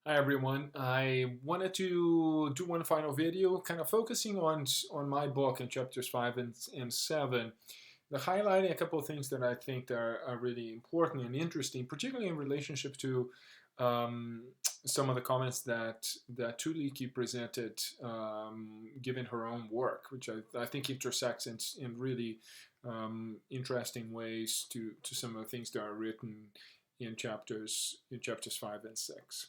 Hi everyone. I wanted to do one final video kind of focusing on my book in chapters 5 and 7, highlighting a couple of things that I think are really important and interesting, particularly in relationship to um, some of the comments that Tuliki presented, given her own work, which I think intersects in really interesting ways to some of the things that are written in chapters 5 and 6.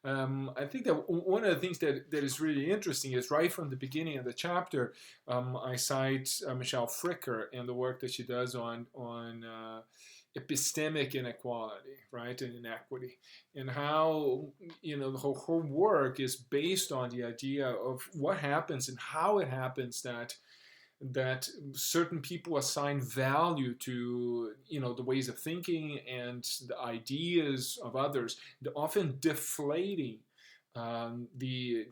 I think that one of the things that is really interesting is right from the beginning of the chapter, I cite Michelle Fricker and the work that she does on epistemic inequality, right, and inequity, and how her work is based on the idea of what happens and how it happens that certain people assign value to the ways of thinking and the ideas of others, often deflating the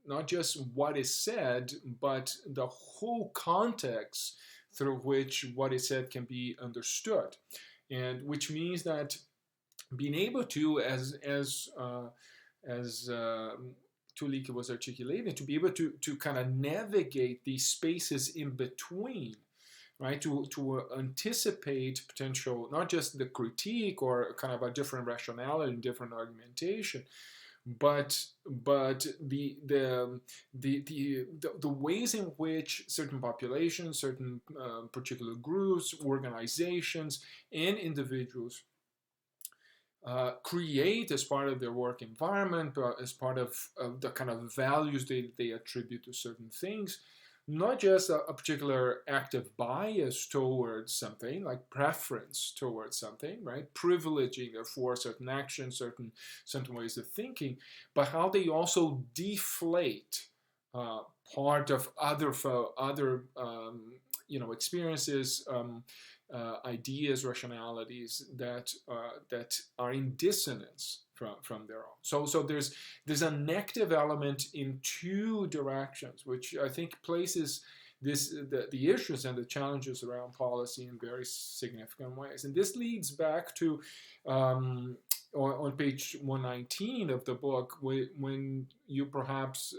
not just what is said, but the whole context through which what is said can be understood, and which means that being able to, as Tulika was articulating, to be able to kind of navigate these spaces in between, right? To anticipate potential, not just the critique or kind of a different rationality and different argumentation, but the ways in which certain populations, certain particular groups, organizations, and individuals create as part of their work environment, as part of the kind of values they attribute to certain things, not just a particular active bias towards something, like preference towards something, right? Privileging therefore certain actions, certain ways of thinking, but how they also deflate uh, part of other experiences, ideas, rationalities that are in dissonance from their own. So there's a negative element in two directions, which I think places the issues and the challenges around policy in very significant ways. And this leads back to on page 119 of the book, when you perhaps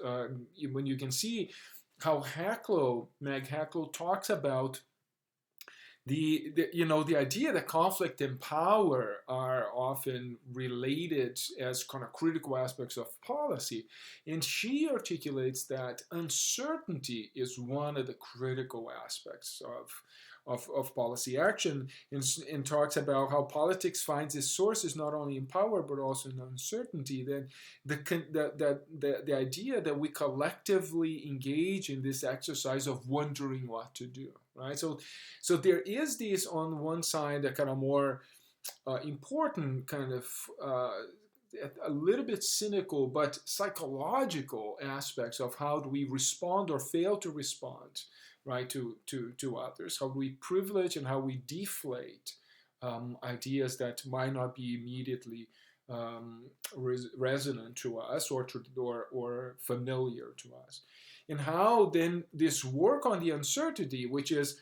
when you can see how Meg Hacklow talks about the idea that conflict and power are often related as kind of critical aspects of policy, and she articulates that uncertainty is one of the critical aspects of policy action, and talks about how politics finds its sources not only in power but also in uncertainty. Then the idea that we collectively engage in this exercise of wondering what to do, right? So there is this, on one side, a kind of more important kind of a little bit cynical but psychological aspects of how do we respond or fail to respond, right, to others, how we privilege and how we deflate ideas that might not be immediately resonant to us or familiar to us, and how then this work on the uncertainty, which is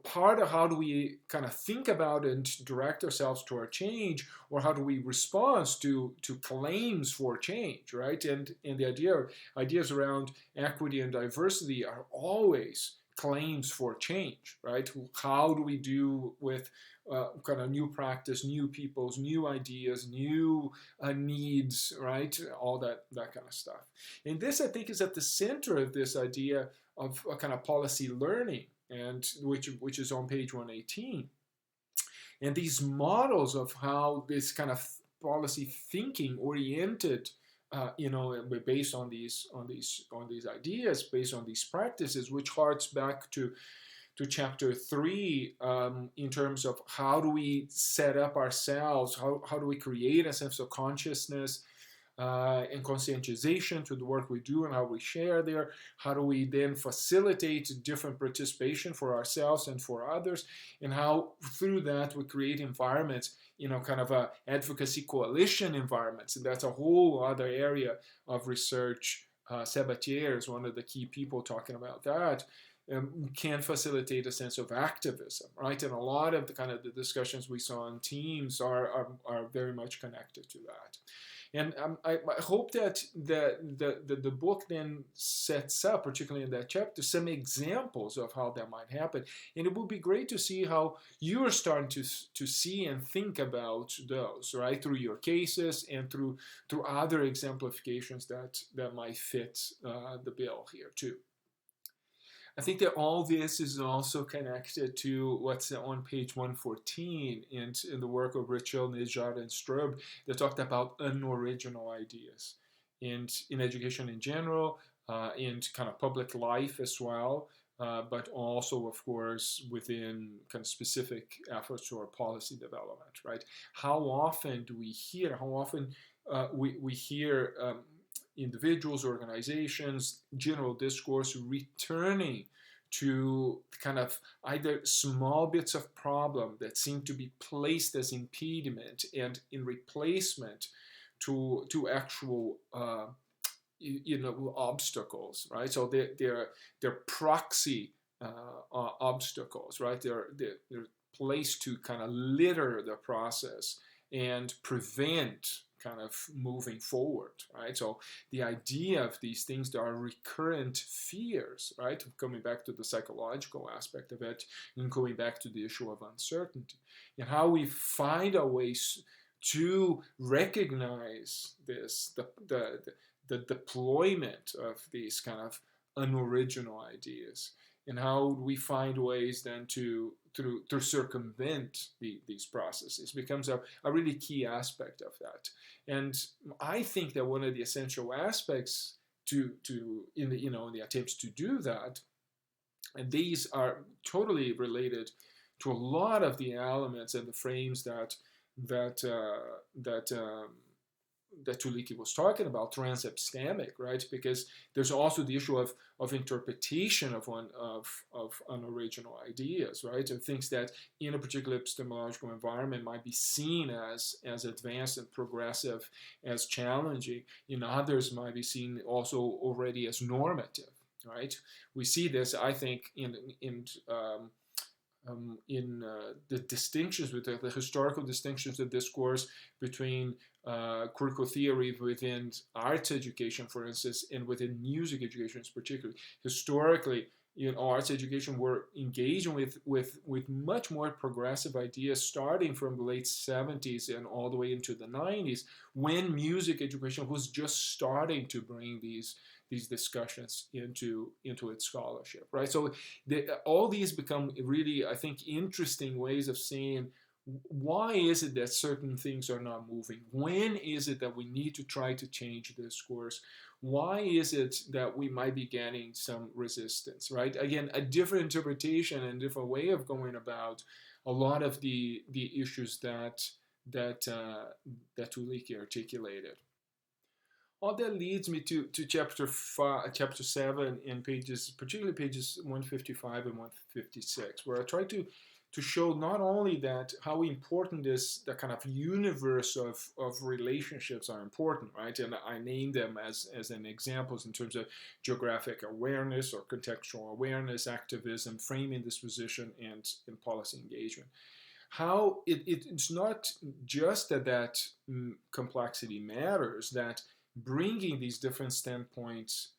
part of how do we kind of think about and direct ourselves toward change, or how do we respond to claims for change, right? And the ideas around equity and diversity are always claims for change, right? How do we do with kind of new practice, new peoples, new ideas, new needs, right? All that kind of stuff. And this, I think, is at the center of this idea of a kind of policy learning, and which is on page 118. And these models of how this kind of policy thinking oriented, based on these ideas, based on these practices, which harks back to chapter 3, in terms of how do we set up ourselves, how do we create a sense of consciousness and conscientization to the work we do and how we share there. How do we then facilitate different participation for ourselves and for others, and how through that we create environments, kind of a advocacy coalition environments. And that's a whole other area of research. Sabatier is one of the key people talking about that. can facilitate a sense of activism, right? And a lot of the kind of the discussions we saw in teams are very much connected to that. And I hope that the book then sets up, particularly in that chapter, some examples of how that might happen. And it would be great to see how you are starting to see and think about those, right, through your cases and through other exemplifications that might fit the bill here too. I think that all this is also connected to what's on page 114 in the work of Ritschl, Nijad, and Strobe that talked about unoriginal ideas in education in general, in kind of public life as well, but also, of course, within kind of specific efforts or policy development, right? How often do we hear, we hear individuals, organizations, general discourse returning to kind of either small bits of problem that seem to be placed as impediment and in replacement to actual obstacles, right? So they're proxy obstacles, right? They're placed to kind of litter the process and prevent kind of moving forward, right? So the idea of these things, there are recurrent fears, right? Coming back to the psychological aspect of it and going back to the issue of uncertainty and how we find our ways to recognize this, the deployment of these kind of unoriginal ideas, and how we find ways then to circumvent these processes becomes a really key aspect of that. And I think that one of the essential aspects in the attempts to do that, and these are totally related to a lot of the elements and the frames that Tuliki was talking about, trans-epistemic, right? Because there's also the issue of interpretation of unoriginal ideas, right? And things that in a particular epistemological environment might be seen as advanced and progressive, as challenging. In others might be seen also already as normative, right? We see this, I think, in the distinctions, with the historical distinctions of discourse between critical theory within arts education, for instance, and within music education particularly. Historically, arts education were engaging with much more progressive ideas starting from the late 70s and all the way into the 90s, when music education was just starting to bring these discussions into its scholarship, right? So all these become really, I think, interesting ways of seeing why is it that certain things are not moving? When is it that we need to try to change discourse? Why is it that we might be getting some resistance, right? Again, a different interpretation and different way of going about a lot of the issues that Tuliki articulated. All that leads me to chapter 7 in particularly pages 155 and 156, where I try to show not only that how important the kind of universe of relationships are important, right? And I name them as an examples in terms of geographic awareness or contextual awareness, activism, framing disposition, and policy engagement. How it's not just that complexity matters, that bringing these different standpoints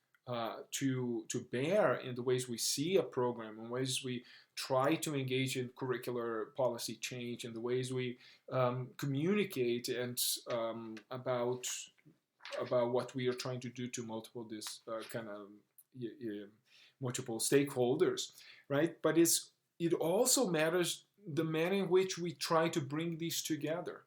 to bear in the ways we see a program, in ways we try to engage in curricular policy change, in the ways we communicate and about what we are trying to do to multiple multiple stakeholders, right? But it also matters the manner in which we try to bring these together,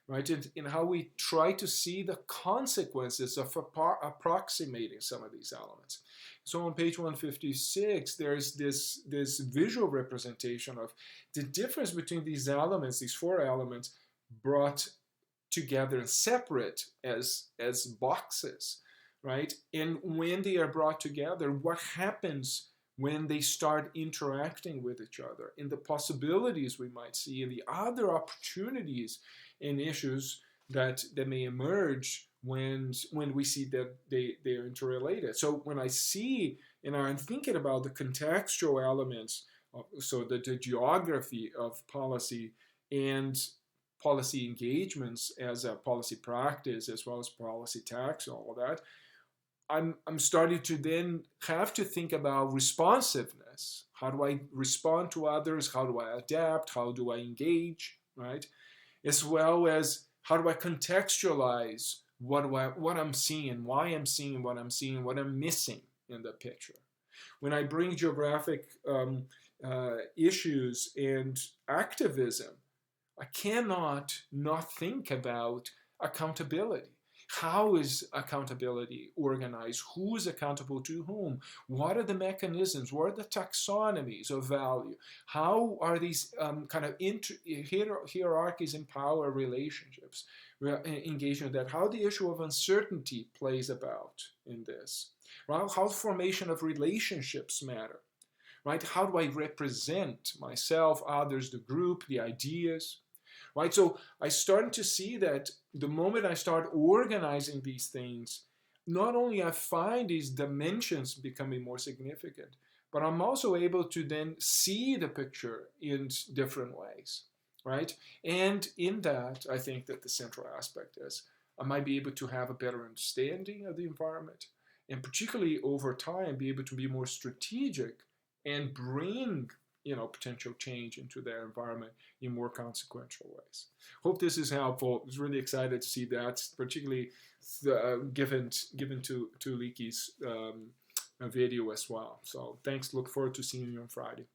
right? In how we try to see the consequences of approximating some of these elements. So on page 156, there's this visual representation of the difference between these elements, these four elements, brought together and separate as boxes, right? And when they are brought together, what happens when they start interacting with each other, and the possibilities we might see, and the other opportunities and issues that may emerge when we see that they are interrelated. So when I see and I'm thinking about the contextual elements, so the geography of policy and policy engagements as a policy practice, as well as policy tax, all of that, I'm starting to then have to think about responsiveness. How do I respond to others? How do I adapt? How do I engage? Right? As well as how do I contextualize what I'm seeing, why I'm seeing what I'm seeing, what I'm missing in the picture. When I bring geographic issues and activism, I cannot not think about accountability. How is accountability organized? Who is accountable to whom? What are the mechanisms? What are the taxonomies of value? How are these kind of hierarchies in power relationships engaged in that? How the issue of uncertainty plays about in this? Right? How formation of relationships matter? Right? How do I represent myself, others, the group, the ideas? Right? So I started to see that the moment I start organizing these things, not only I find these dimensions becoming more significant, but I'm also able to then see the picture in different ways, right? And in that, I think that the central aspect is I might be able to have a better understanding of the environment, and particularly over time, be able to be more strategic and bring potential change into their environment in more consequential ways. Hope this is helpful. I was really excited to see that, particularly given to Leaky's video as well. So thanks. Look forward to seeing you on Friday.